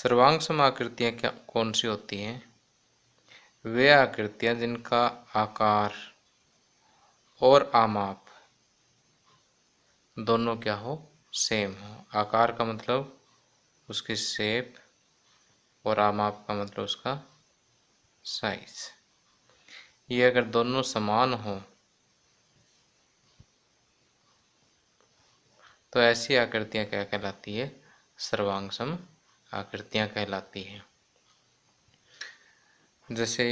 सर्वांग आकृतियाँ क्या कौन सी होती हैं? वे आकृतियाँ जिनका आकार और आमाप दोनों क्या हो? सेम हो। आकार का मतलब उसकी शेप और आमाप का मतलब उसका साइज। ये अगर दोनों समान हो तो ऐसी आकृतियाँ क्या कहलाती है? सर्वांग आकृतियाँ कहलाती हैं। जैसे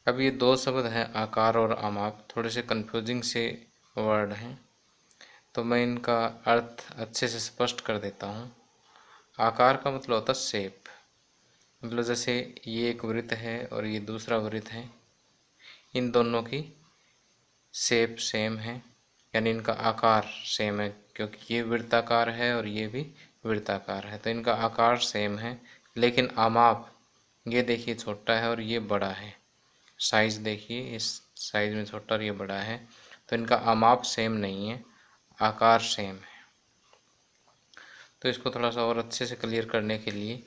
अब ये दो शब्द हैं आकार और आमाप, थोड़े से कंफ्यूजिंग से वर्ड हैं, तो मैं इनका अर्थ अच्छे से स्पष्ट कर देता हूँ। आकार का मतलब होता है शेप, मतलब जैसे ये एक वृत्त है और ये दूसरा वृत्त है, इन दोनों की शेप सेम है, यानी इनका आकार सेम है, क्योंकि ये वृत्ताकार है और ये भी वृत्ताकार है, तो इनका आकार सेम है। लेकिन आमाप, ये देखिए छोटा है और ये बड़ा है, साइज देखिए इस साइज में छोटा और ये बड़ा है, तो इनका आमाप सेम नहीं है, आकार सेम है। तो इसको थोड़ा सा और अच्छे से क्लियर करने के लिए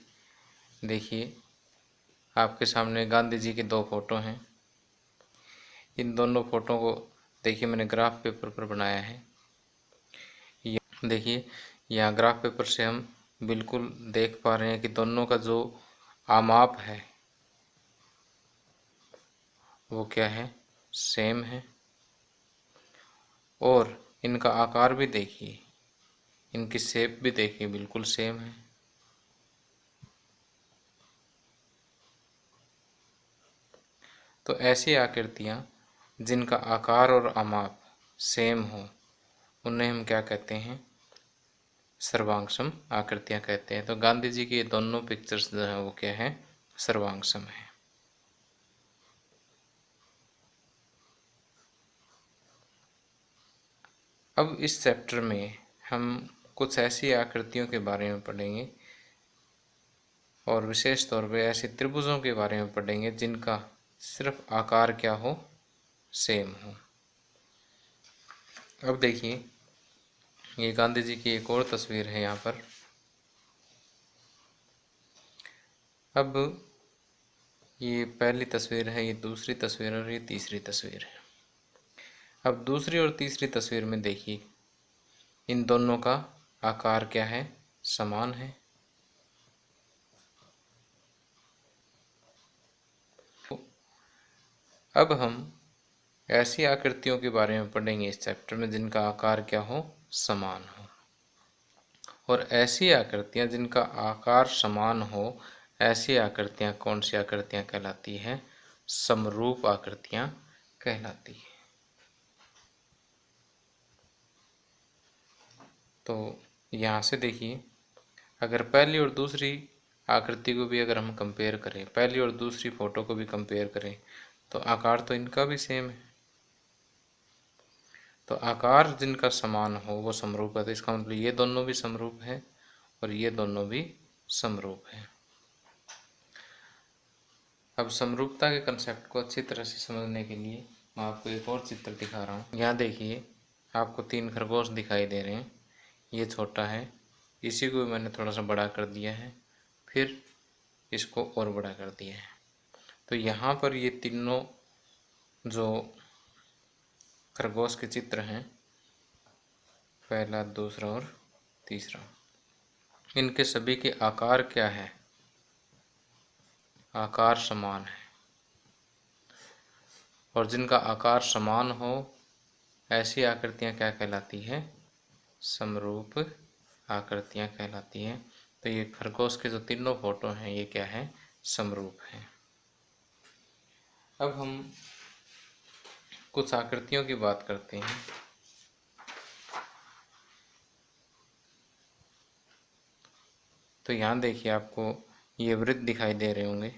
देखिए, आपके सामने गांधी जी के दो फोटो हैं। इन दोनों फोटो को देखिए मैंने ग्राफ पेपर पर बनाया है। देखिए यहाँ ग्राफ पेपर से हम बिल्कुल देख पा रहे हैं कि दोनों का जो आमाप है वो क्या है? सेम है। और इनका आकार भी देखिए, इनकी शेप भी देखिए, बिल्कुल सेम है। तो ऐसी आकृतियाँ जिनका आकार और आमाप सेम हो उन्हें हम क्या कहते हैं? सर्वांग आकृतियाँ कहते हैं। तो गांधी जी की ये दोनों पिक्चर्स जो हैं वो क्या है? सर्वांग है। अब इस चैप्टर में हम कुछ ऐसी आकृतियों के बारे में पढ़ेंगे और विशेष तौर पे ऐसे त्रिभुजों के बारे में पढ़ेंगे जिनका सिर्फ आकार क्या हो? सेम हो। अब देखिए ये गांधी जी की एक और तस्वीर है यहाँ पर। अब ये पहली तस्वीर है, ये दूसरी तस्वीर और ये तीसरी तस्वीर है। अब दूसरी और तीसरी तस्वीर में देखिए इन दोनों का आकार क्या है? समान है। अब हम ऐसी आकृतियों के बारे में पढ़ेंगे इस चैप्टर में जिनका आकार क्या हो? समान हो। और ऐसी आकृतियाँ जिनका आकार समान हो, ऐसी आकृतियाँ कौन सी आकृतियाँ कहलाती हैं? समरूप आकृतियाँ कहलाती है। तो यहाँ से देखिए, अगर पहली और दूसरी आकृति को भी अगर हम कंपेयर करें, पहली और दूसरी फोटो को भी कंपेयर करें, तो आकार तो इनका भी सेम है। तो आकार जिनका समान हो वो समरूप है, तो इसका मतलब ये दोनों भी समरूप है और ये दोनों भी समरूप है। अब समरूपता के कंसेप्ट को अच्छी तरह से समझने के लिए मैं आपको एक और चित्र दिखा रहा हूँ। यहाँ देखिए आपको 3 खरगोश दिखाई दे रहे हैं। ये छोटा है, इसी को मैंने थोड़ा सा बड़ा कर दिया है, फिर इसको और बड़ा कर दिया है। तो यहाँ पर ये तीनों जो खरगोश के चित्र हैं, पहला, दूसरा और तीसरा, इनके सभी के आकार क्या है? आकार समान है। और जिनका आकार समान हो ऐसी आकृतियाँ क्या कहलाती हैं? समरूप आकृतियाँ कहलाती हैं। तो ये खरगोश के जो तीनों फोटो हैं ये क्या है? समरूप हैं। अब हम कुछ आकृतियों की बात करते हैं। तो यहाँ देखिए आपको ये वृत्त दिखाई दे रहे होंगे।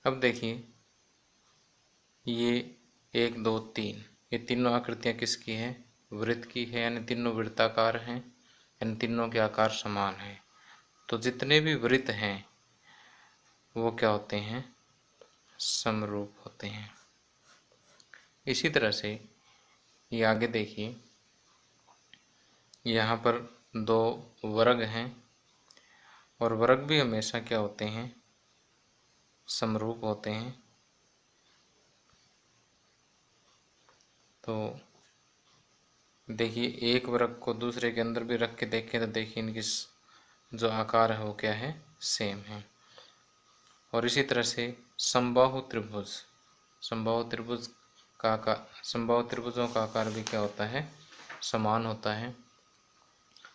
अब देखिए ये 1 2 3, ये तीनों आकृतियाँ किसकी हैं? वृत्त की है, यानी तीनों वृत्ताकार हैं, यानी तीनों के आकार समान हैं। तो जितने भी वृत्त हैं वो क्या होते हैं? समरूप होते हैं। इसी तरह से ये आगे देखिए, यहाँ पर दो वर्ग हैं और वर्ग भी हमेशा क्या होते हैं, समरूप होते हैं। तो देखिए, एक वर्ग को दूसरे के अंदर भी रख के देखें तो देखिए इनकी जो आकार है वो क्या है, सेम है। और इसी तरह से समबाहु त्रिभुज, समबाहु त्रिभुज का आकार, समबाहु त्रिभुजों का आकार भी क्या होता है, समान होता है।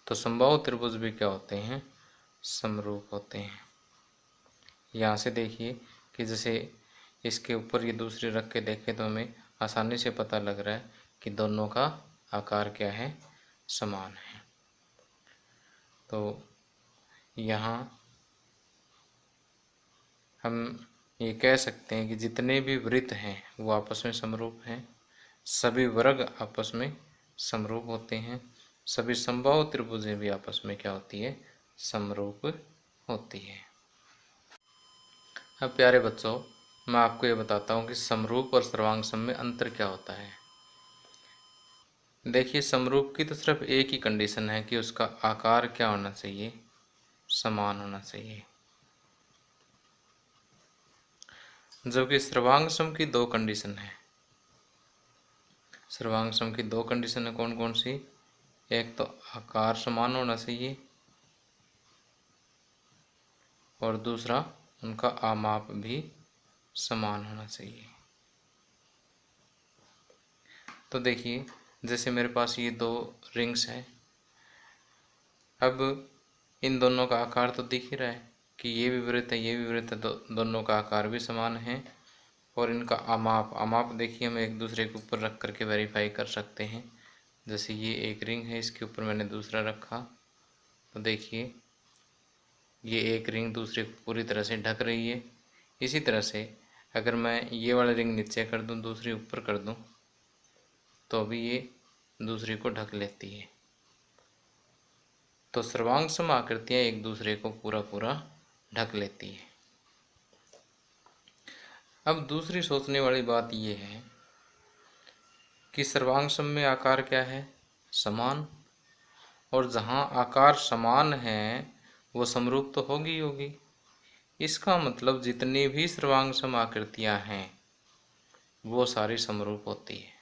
तो समबाहु त्रिभुज भी क्या होते हैं, समरूप होते हैं। यहाँ से देखिए कि जैसे इसके ऊपर ये दूसरी रख के देखें तो हमें आसानी से पता लग रहा है कि दोनों का आकार क्या है, समान है। तो यहाँ हम ये कह सकते हैं कि जितने भी वृत्त हैं वो आपस में समरूप हैं, सभी वर्ग आपस में समरूप होते हैं, सभी समबाहु त्रिभुजें भी आपस में क्या होती है, समरूप होती है। अब प्यारे बच्चों, मैं आपको ये बताता हूँ कि समरूप और सर्वांग सम में अंतर क्या होता है। देखिए, समरूप की तो सिर्फ एक ही कंडीशन है कि उसका आकार क्या होना चाहिए, समान होना चाहिए। जबकि सर्वांग सम की दो कंडीशन है। सर्वांग सम की दो कंडीशन है, कौन कौन सी, एक तो आकार समान होना चाहिए और दूसरा उनका आमाप भी समान होना चाहिए। तो देखिए, जैसे मेरे पास ये दो रिंग्स हैं, अब इन दोनों का आकार तो दिख ही रहा है कि ये भी वृत्त है, ये भी वृत्त है, तो दोनों का आकार भी समान है। और इनका आमाप, आमाप देखिए हम एक दूसरे के ऊपर रख करके वेरीफाई कर सकते हैं। जैसे ये एक रिंग है, इसके ऊपर मैंने दूसरा रखा, तो देखिए ये एक रिंग दूसरे को पूरी तरह से ढक रही है। इसी तरह से अगर मैं ये वाला रिंग नीचे कर दूं, दूसरी ऊपर कर दूं, तो भी ये दूसरे को ढक लेती है। तो सर्वांग सम आकृतियाँ एक दूसरे को पूरा पूरा ढक लेती है। अब दूसरी सोचने वाली बात ये है कि सर्वांग सम में आकार क्या है, समान, और जहाँ आकार समान है वो समरूप तो होगी ही होगी। इसका मतलब जितनी भी सर्वांग सम आकृतियाँ हैं वो सारी समरूप होती है,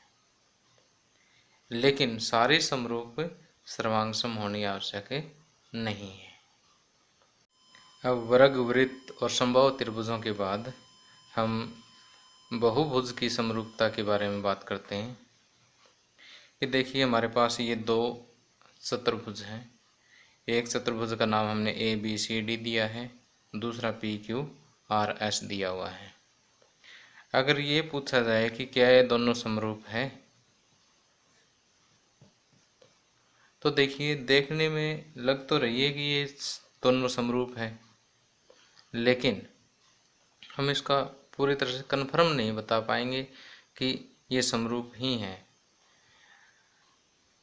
लेकिन सारी समरूप सर्वांग सम होनी आवश्यक नहीं है। अब वर्ग, वृत्त और समबाहु त्रिभुजों के बाद हम बहुभुज की समरूपता के बारे में बात करते हैं। कि देखिए हमारे पास ये दो चतुर्भुज हैं। एक चतुर्भुज का नाम हमने ABCD दिया है, दूसरा PQRS दिया हुआ है। अगर ये पूछा जाए कि क्या ये दोनों समरूप है, तो देखिए देखने में लग तो रही है कि ये दोनों समरूप है, लेकिन हम इसका पूरी तरह से कन्फर्म नहीं बता पाएंगे कि ये समरूप ही हैं।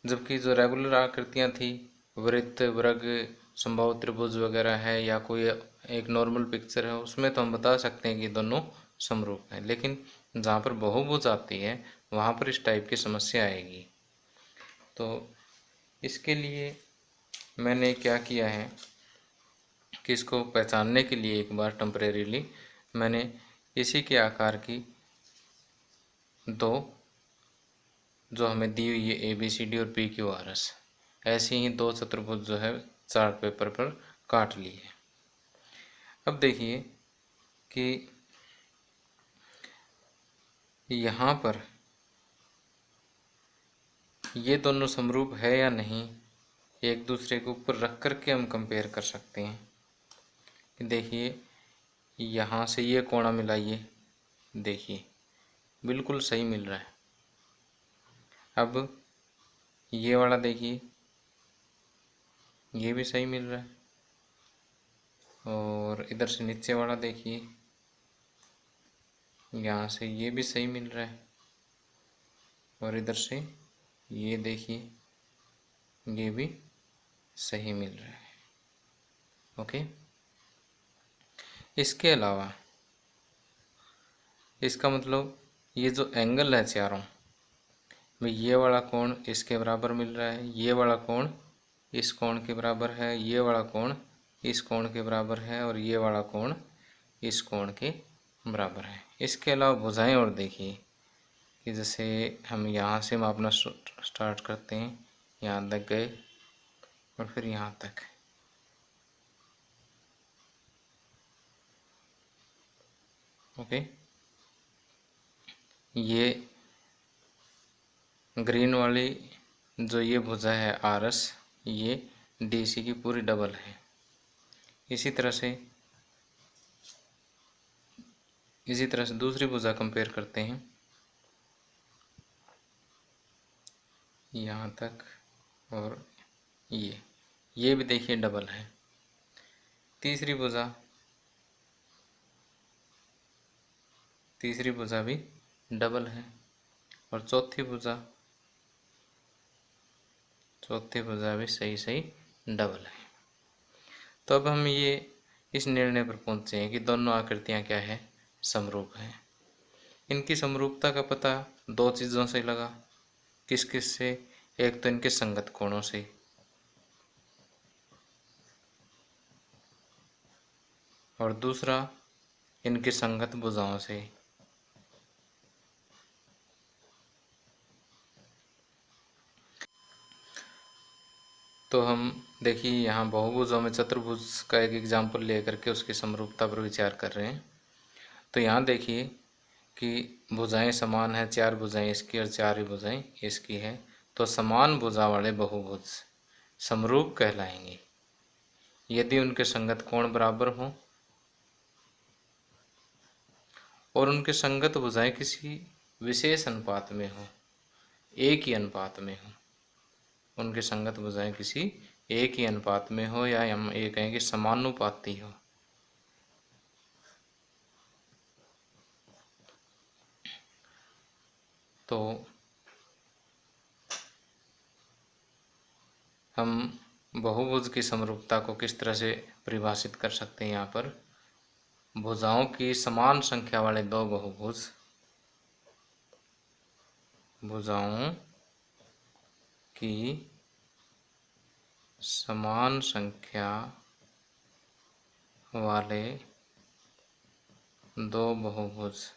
जबकि जो रेगुलर आकृतियाँ थी, वृत्त, वर्ग, समबाहु त्रिभुज वगैरह है, या कोई एक नॉर्मल पिक्चर है, उसमें तो हम बता सकते हैं कि दोनों समरूप हैं। लेकिन जहाँ पर बहुभुज आती है वहाँ पर इस टाइप की समस्या आएगी। तो इसके लिए मैंने क्या किया है कि इसको पहचानने के लिए एक बार टेम्परेरीली मैंने इसी के आकार की दो, जो हमें दी हुई है ABCD और PQRS, ऐसी ही दो चतुर्भुज जो है चार्ट पेपर पर काट ली है। अब देखिए कि यहाँ पर ये दोनों समरूप है या नहीं, एक दूसरे के ऊपर रख करके हम कंपेयर कर सकते हैं। कि देखिए यहाँ से ये कोणा मिलाइए, देखिए बिल्कुल सही मिल रहा है। अब ये वाला देखिए, ये भी सही मिल रहा है, और इधर से नीचे वाला देखिए, यहाँ से ये भी सही मिल रहा है, और इधर से ये देखिए ये भी सही मिल रहा है। ओके, इसके अलावा इसका मतलब ये जो एंगल है चारों, भाई ये वाला कोण इसके बराबर मिल रहा है, ये वाला कोण इस कोण के बराबर है, ये वाला कोण इस कोण के बराबर है और ये वाला कोण इस कोण के बराबर है। इसके अलावा भुजाएं और देखिए कि जैसे हम यहाँ से मापना स्टार्ट करते हैं, यहाँ तक गए और फिर यहाँ तक। ओके, ये ग्रीन वाली जो ये भुजा है आरएस, ये डीसी की पूरी डबल है। इसी तरह से दूसरी भुजा कंपेयर करते हैं, यहाँ तक और ये भी देखिए डबल है। तीसरी भुजा भी डबल है और चौथी भुजा भी सही डबल है। तो अब हम ये इस निर्णय पर पहुंचे हैं कि दोनों आकृतियां क्या है, समरूप हैं। इनकी समरूपता का पता दो चीज़ों से लगा, किस किस से, एक तो इनके संगत कोणों से और दूसरा इनके संगत भुजाओं से। तो हम देखिए यहाँ बहुभुजों में चतुर्भुज का एक एग्जाम्पल लेकर के उसकी समरूपता पर विचार कर रहे हैं। तो यहाँ देखिए कि भुजाएं समान है, 4 भुजाएं इसकी और 4 ही भुजाएं इसकी है, तो समान भुजा वाले बहुभुज समरूप कहलाएंगे यदि उनके संगत कोण बराबर हों और उनके संगत भुजाएं किसी विशेष अनुपात में हो, एक ही अनुपात में हो। उनके संगत भुजाएं किसी एक ही अनुपात में हो, या हम ये कहें कि समानुपाती हो। तो हम बहुभुज की समरूपता को किस तरह से परिभाषित कर सकते हैं, यहाँ पर भुजाओं की समान संख्या वाले दो बहुभुज, भुजाओं की समान संख्या वाले दो बहुभुज।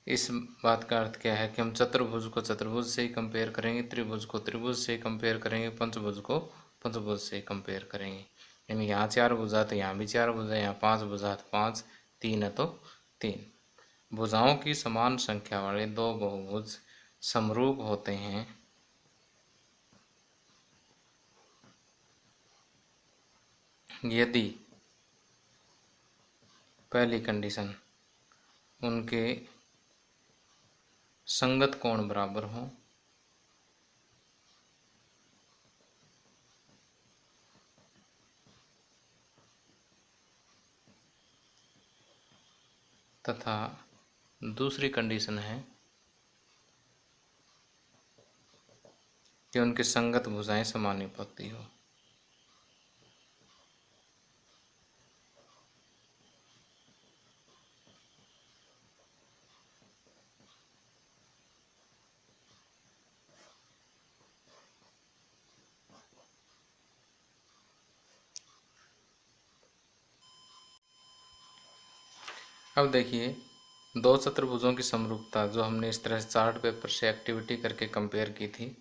इस बात का अर्थ क्या है कि हम चतुर्भुज को चतुर्भुज से ही कंपेयर करेंगे, त्रिभुज को त्रिभुज से ही कंपेयर करेंगे, पंचभुज को पंचभुज से ही कंपेयर करेंगे। यानी यहाँ 4 भुजा तो यहाँ भी 4 भुजा, यहाँ 5 भुजा तो 5, 3 है तो 3। भुजाओं की समान संख्या वाले दो बहुभुज समरूप होते हैं यदि पहली कंडीशन उनके संगत कोण बराबर हों तथा दूसरी कंडीशन है कि उनकी संगत भुजाएं समानुपाती हो। अब देखिए दो चतुर्भुजों की समरूपता जो हमने इस तरह से चार्ट पेपर से एक्टिविटी करके कंपेयर की थी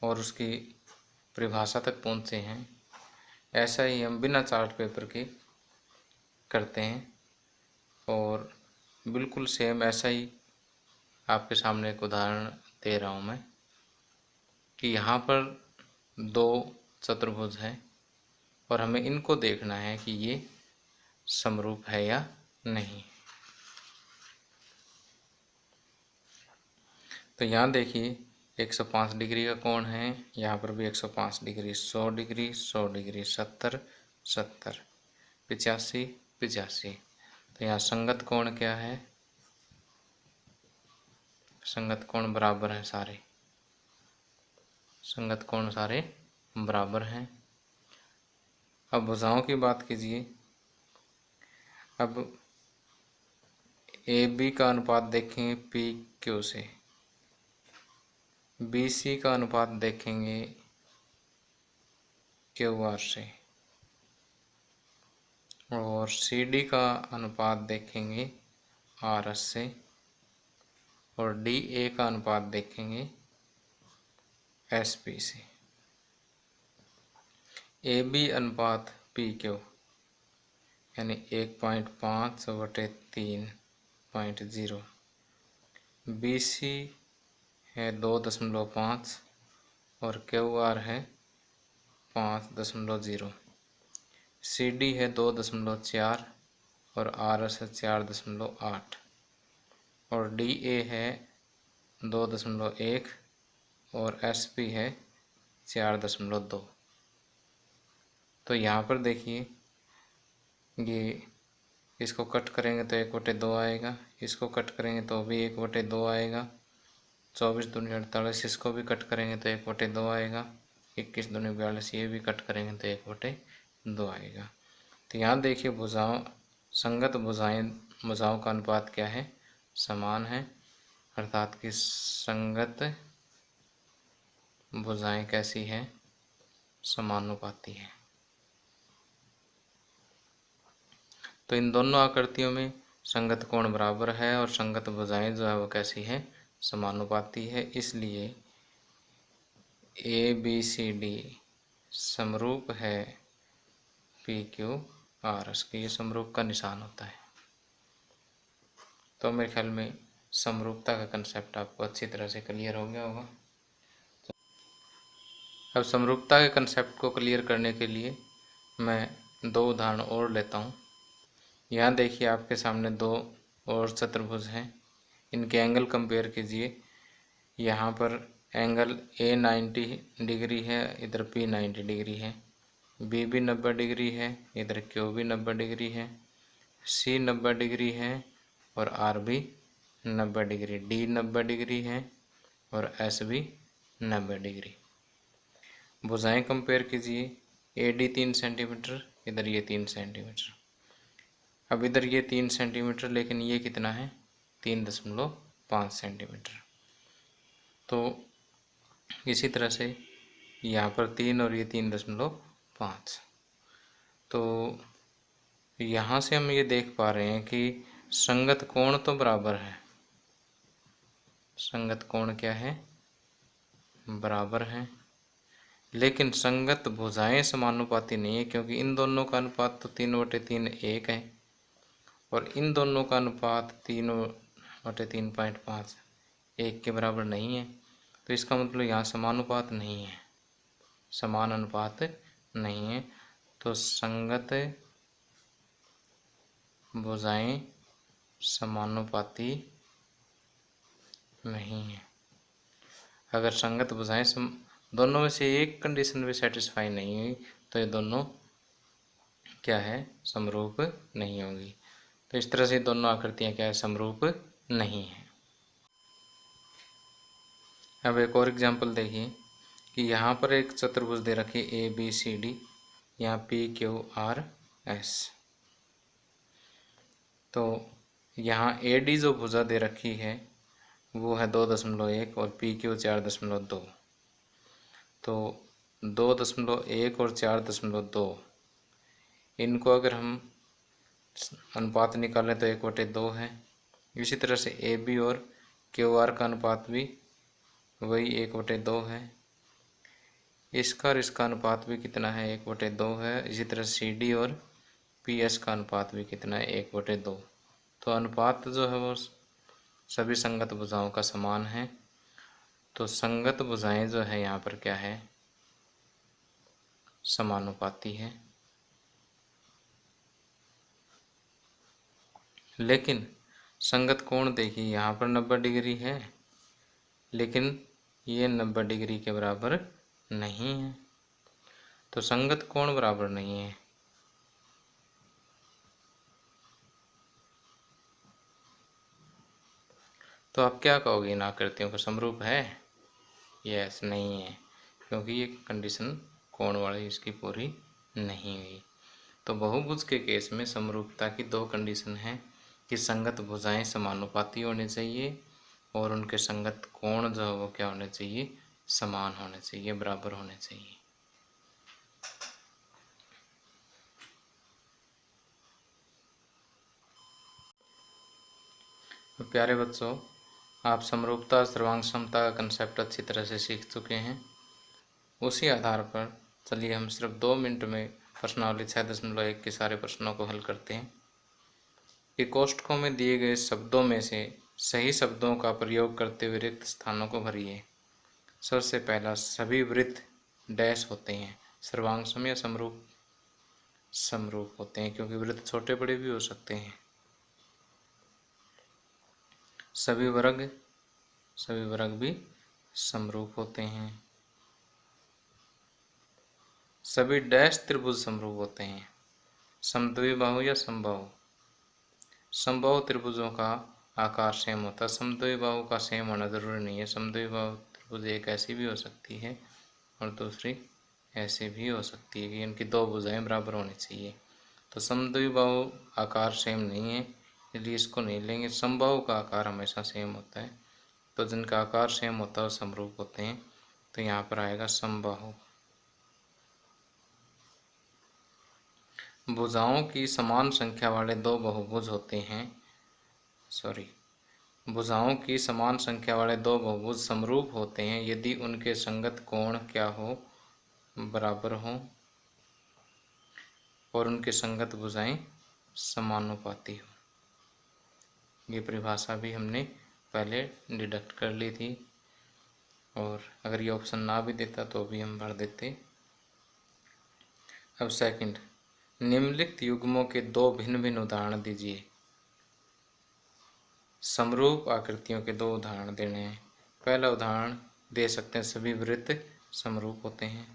और उसकी परिभाषा तक पहुँचे हैं, ऐसा ही हम बिना चार्ट पेपर के करते हैं और बिल्कुल सेम ऐसा ही आपके सामने एक उदाहरण दे रहा हूँ मैं कि यहाँ पर दो चतुर्भुज हैं और हमें इनको देखना है कि ये समरूप है या नहीं। तो यहाँ देखिए 105 डिग्री का कोण है, यहाँ पर भी 105 डिग्री, 100 डिग्री, 100 डिग्री, 70, 70, 85, 85। तो यहाँ संगत कोण क्या है, संगत कोण बराबर है, सारे संगत कोण सारे बराबर हैं। अब भुजाओं की बात कीजिए। अब ए बी का अनुपात देखेंगे पी क्यू से, बी सी का अनुपात देखेंगे क्यू आर से, और सी डी का अनुपात देखेंगे आर एस से, और डी ए का अनुपात देखेंगे एस पी से। ए बी अनुपात पी क्यू यानी 1.5/3.0, बी सी है 2.5 और क्यू आर है 5.0, सी डी है 2.4 और आर एस है 4.8, और डी ए है 2.1 और एस पी है 4.2। तो यहाँ पर देखिए, ये इसको कट करेंगे तो 1/2 आएगा, इसको कट करेंगे तो भी 1/2 आएगा, 24 दूनी 48, इसको भी कट करेंगे तो 1/2 आएगा, 21 दूनी 42, ये भी कट करेंगे तो 1/2 आएगा। तो यहाँ देखिए भुजाओं, संगत भुजाओं का अनुपात क्या है, समान है, अर्थात कि संगत भुजाएं कैसी है, समानुपाती है। तो इन दोनों आकृतियों में संगत कोण बराबर है और संगत भुजाएं जो है वो कैसी है, समानुपाती है। इसलिए ए बी सी डी समरूप है पी क्यू आर एस के, ये समरूप का निशान होता है। तो मेरे ख्याल में समरूपता का कंसेप्ट आपको अच्छी तरह से क्लियर हो गया होगा। अब समरूपता के कंसेप्ट को क्लियर करने के लिए मैं 2 उदाहरण और लेता हूँ। यहाँ देखिए आपके सामने 2 और चतुर्भुज हैं, इनके एंगल कंपेयर कीजिए। यहाँ पर एंगल ए 90 डिग्री है, इधर पी 90 डिग्री है, बी भी 90 डिग्री है, इधर क्यू भी 90 डिग्री है, सी 90 डिग्री है और आर भी 90 डिग्री, डी 90 डिग्री है और एस भी 90 डिग्री। भुजाएं कंपेयर कीजिए, ए डी 3 सेंटीमीटर, इधर ये 3 सेंटीमीटर। अब इधर ये 3 सेंटीमीटर, लेकिन ये कितना है, 3.5 सेंटीमीटर। तो इसी तरह से यहाँ पर 3 और ये 3.5। तो यहाँ से हम ये देख पा रहे हैं कि संगत कोण तो बराबर है, संगत कोण क्या है, बराबर है, लेकिन संगत भुजाएं समानुपाती नहीं है, क्योंकि इन दोनों का अनुपात तो 3/3 1 है और इन दोनों का अनुपात 3/3.5 1 के बराबर नहीं है। तो इसका मतलब यहाँ समानुपात नहीं है, समान अनुपात नहीं है। तो संगत भुजाएं समानुपाती नहीं है। अगर संगत भुजाएं दोनों में से एक कंडीशन भी सेटिस्फाई नहीं हुई तो ये दोनों क्या है, समरूप नहीं होगी। तो इस तरह से दोनों आकृतियां क्या है, समरूप नहीं है। अब एक और एग्जांपल देखिए कि यहाँ पर एक चतुर्भुज दे रखी ए बी सी डी, यहाँ पी क्यू आर एस। तो यहाँ ए डी जो भुजा दे रखी है वो है 2.1 और पी क्यू 4.2। तो 2.1 और 4.2 इनको अगर हम अनुपात निकालें तो 1/2 है। इसी तरह से ए बी और क्यू आर का अनुपात भी वही 1/2 है। इसका और इसका अनुपात भी कितना है, 1/2 है। इसी तरह सी डी और पी एस का अनुपात भी कितना है, 1/2। तो अनुपात जो है वो सभी संगत भुजाओं का समान है। तो संगत भुजाएं जो है यहाँ पर क्या है, समानुपाती है। लेकिन संगत कोण देखिए, यहाँ पर 90 डिग्री है, लेकिन ये 90 डिग्री के बराबर नहीं है। तो संगत कोण बराबर नहीं है। तो आप क्या कहोगे, इन आकृतियों का समरूप है? यस, नहीं है, क्योंकि ये कंडीशन कोण वाली इसकी पूरी नहीं हुई। तो बहुभुज के केस में समरूपता की 2 कंडीशन हैं। कि संगत भुजाएं समानुपाती होनी चाहिए और उनके संगत कोण जो है वो क्या होने चाहिए, समान होने चाहिए, बराबर होने चाहिए। तो प्यारे बच्चों, आप समरूपता सर्वांग समता का कंसेप्ट अच्छी तरह से सीख चुके हैं। उसी आधार पर चलिए हम सिर्फ 2 मिनट में प्रश्नावली 6.1 के सारे प्रश्नों को हल करते हैं कि कोष्ठकों में दिए गए शब्दों में से सही शब्दों का प्रयोग करते हुए रिक्त स्थानों को भरिए। सबसे पहला, सभी वृत्त डैश होते हैं, सर्वांग सम या समरूप? समरूप होते हैं, क्योंकि वृत्त छोटे बड़े भी हो सकते हैं। सभी वर्ग भी समरूप होते हैं। सभी डैश त्रिभुज समरूप होते हैं, समद्विबाहु या समबाहु? समबाहु त्रिभुजों का आकार सेम होता है, समद्विबाहु का सेम होना जरूरी नहीं है। समद्विबाहु त्रिभुज एक ऐसी भी हो सकती है और दूसरी ऐसी भी हो सकती है कि इनकी 2 भुजाएं बराबर होनी चाहिए। तो समद्विबाहु आकार सेम नहीं है, इसलिए इसको नहीं लेंगे। समबाहु का आकार हमेशा सेम होता है, तो जिनका आकार सेम होता है वो समरूप होते हैं। तो यहाँ पर आएगा समबाहु। भुजाओं की समान संख्या वाले 2 बहुभुज होते हैं, भुजाओं की समान संख्या वाले 2 बहुभुज समरूप होते हैं यदि उनके संगत कोण क्या हो, बराबर हो और उनके संगत भुजाएं समानुपाती हो। ये परिभाषा भी हमने पहले डिडक्ट कर ली थी, और अगर ये ऑप्शन ना भी देता तो भी हम भर देते। अब सेकंड, निम्नलिखित युग्मों के 2 भिन्न भिन्न उदाहरण दीजिए। समरूप आकृतियों के 2 उदाहरण देने हैं। पहला उदाहरण दे सकते हैं, सभी वृत्त समरूप होते हैं।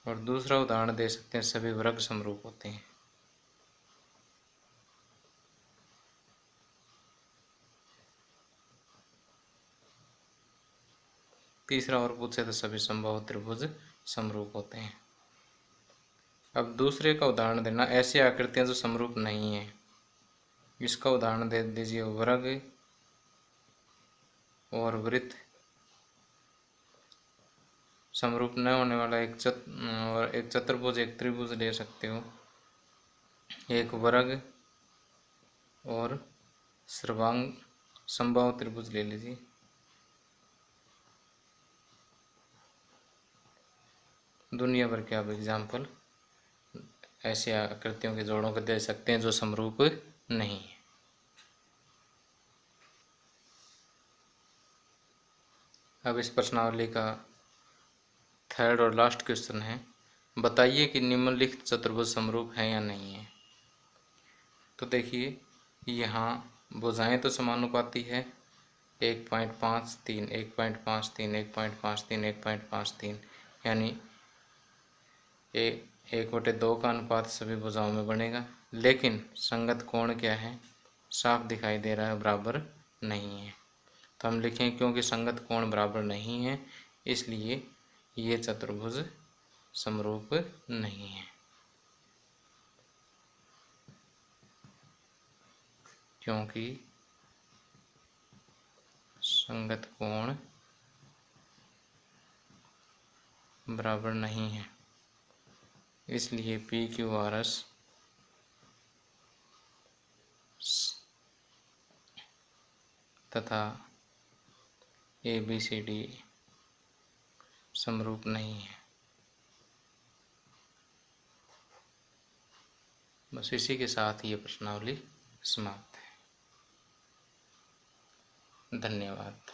और दूसरा उदाहरण दे सकते हैं, सभी वर्ग समरूप होते हैं। तीसरा और पूछे तो सभी समबाहु त्रिभुज समरूप होते हैं। अब दूसरे का उदाहरण देना, ऐसी आकृतियां जो समरूप नहीं है। इसका उदाहरण दे दीजिए, वर्ग और वृत्त समरूप न होने वाला एक चतुर्भुज, एक त्रिभुज ले सकते हो। एक वर्ग और सर्वांग समबाहु त्रिभुज ले लीजिए। दुनिया भर के आप एग्जाम्पल ऐसी आकृतियों के जोड़ों को दे सकते हैं जो समरूप नहीं है। अब इस प्रश्नावली का थर्ड और लास्ट क्वेश्चन है, बताइए कि निम्नलिखित चतुर्भुज समरूप है या नहीं है। तो देखिए, यहाँ भुजाएं तो समानुपाती है, 1.53, 1.53, 1.53, 1.53, यानी 1/2 का अनुपात सभी भुजाओं में बनेगा। लेकिन संगत कोण क्या है, साफ दिखाई दे रहा है, बराबर नहीं है। तो हम लिखें, क्योंकि संगत कोण बराबर नहीं है इसलिए ये चतुर्भुज समरूप नहीं है। क्योंकि संगत कोण बराबर नहीं है, इसलिए PQRS तथा ABCD समरूप नहीं है। बस इसी के साथ ये प्रश्नावली समाप्त है। धन्यवाद।